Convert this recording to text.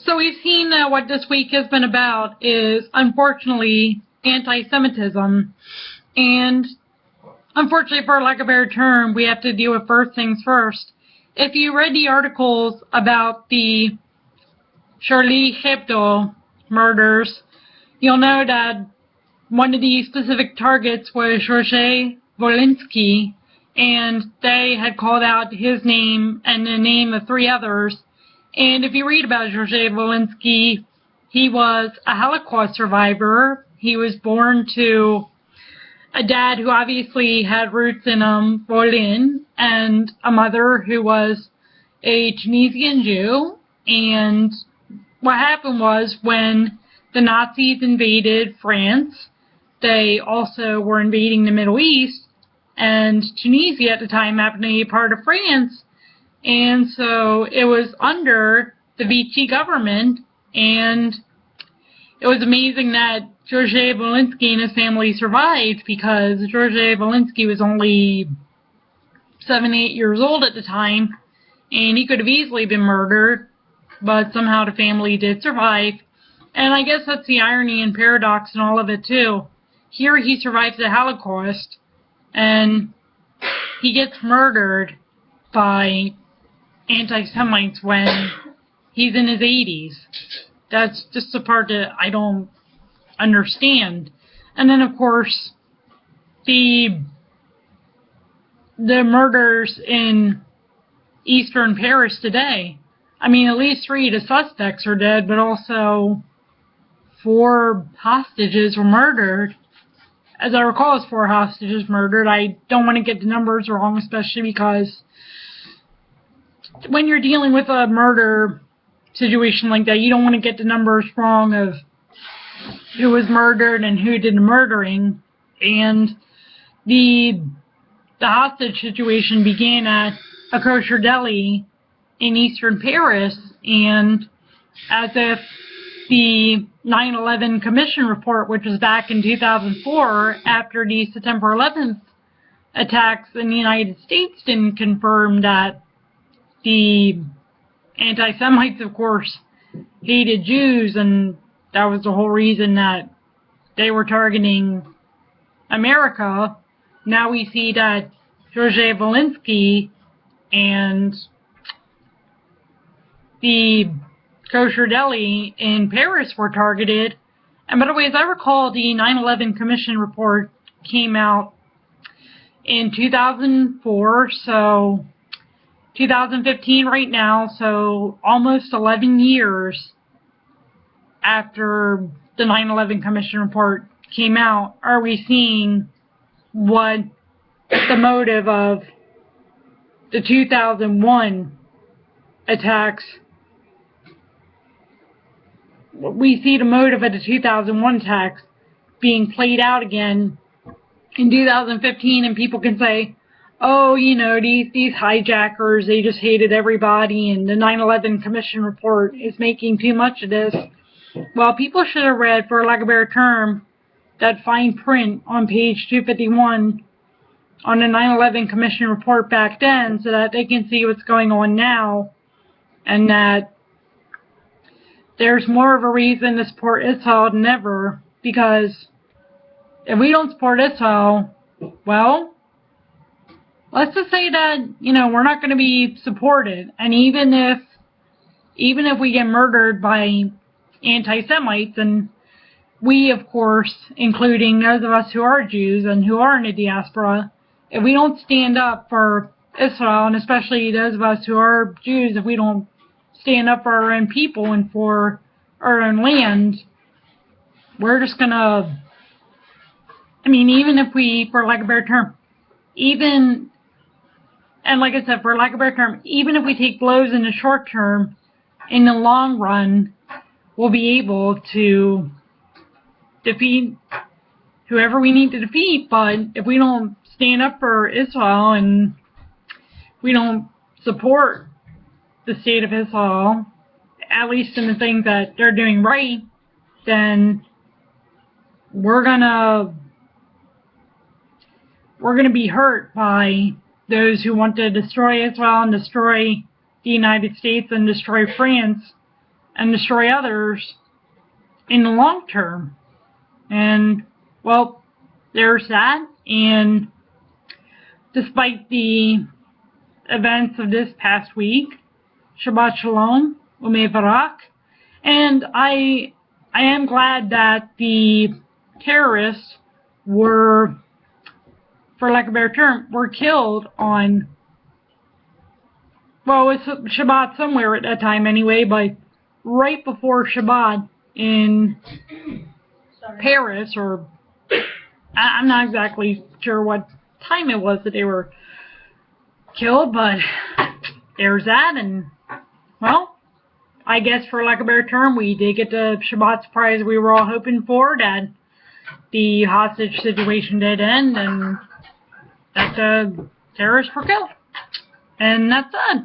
So we've seen that what this week has been about is, unfortunately, anti-Semitism. And unfortunately, for lack of a better term, we have to deal with first things first. If you read the articles about the Charlie Hebdo murders, you'll know that one of the specific targets was Georges Wolinski, and they had called out his name and the name of 3 others. And if you read about Georges Wolinski, he was a Holocaust survivor. He was born to a dad who obviously had roots in Berlin, and a mother who was a Tunisian Jew. And what happened was, when the Nazis invaded France, they also were invading the Middle East, and Tunisia at the time happened to be part of France. And so it was under the Vichy government, and it was amazing that Georges Wolinski and his family survived, because Georges Wolinski was only 7, 8 years old at the time, and he could have easily been murdered, but somehow the family did survive. And I guess that's the irony and paradox in all of it too. Here he survives the Holocaust, and he gets murdered by anti-Semites when he's in his 80s. That's just the part that I don't understand. And then, of course, the murders in eastern Paris today. I mean, at least 3 of the suspects are dead, but also 4 hostages were murdered. As I recall, it's 4 hostages murdered. I don't want to get the numbers wrong, especially because when you're dealing with a murder situation like that, you don't want to get the numbers wrong of who was murdered and who did the murdering. And the hostage situation began at a kosher deli in eastern Paris, and as if the 9/11 Commission report, which was back in 2004 after the September 11th attacks in the United States, didn't confirm that the anti-Semites, of course, hated Jews, and that was the whole reason that they were targeting America. Now we see that Georges Wolinski and the kosher deli in Paris were targeted. And by the way, as I recall, the 9/11 Commission report came out in 2004, so 2015 right now, so almost 11 years after the 9/11 Commission report came out, are we seeing what the motive of the 2001 attacks. We see the motive of the 2001 attacks being played out again in 2015, and people can say, oh, you know, these hijackers, they just hated everybody, and the 9/11 Commission report is making too much of this. Well, people should have read, for lack of a better term, that fine print on page 251 on the 9/11 Commission report back then, so that they can see what's going on now, and that there's more of a reason to support Israel than ever, because if we don't support Israel, well, let's just say that, you know, we're not going to be supported. And even if we get murdered by anti-Semites, and we, of course, including those of us who are Jews and who are in the diaspora, if we don't stand up for Israel, and especially those of us who are Jews, if we don't stand up for our own people and for our own land, we're just gonna, I mean, even if we, for lack of a better term, even, and like I said, for lack of a better term, even if we take blows in the short term, in the long run, we'll be able to defeat whoever we need to defeat. But if we don't stand up for Israel and we don't support the state of Israel, at least in the things that they're doing right, then we're gonna be hurt by those who want to destroy Israel and destroy the United States and destroy France. and destroy others in the long term. And, well, there's that. And despite the events of this past week, Shabbat Shalom, Umay Barak, and I am glad that the terrorists were, for lack of a better term, were killed on, well, it was Shabbat somewhere at that time anyway, but right before Shabbat in Paris, or I'm not exactly sure what time it was that they were killed, but there's that. And, well, I guess for lack of a better term, we did get the Shabbat surprise we were all hoping for, that the hostage situation did end and that the terrorists were killed. And that's it.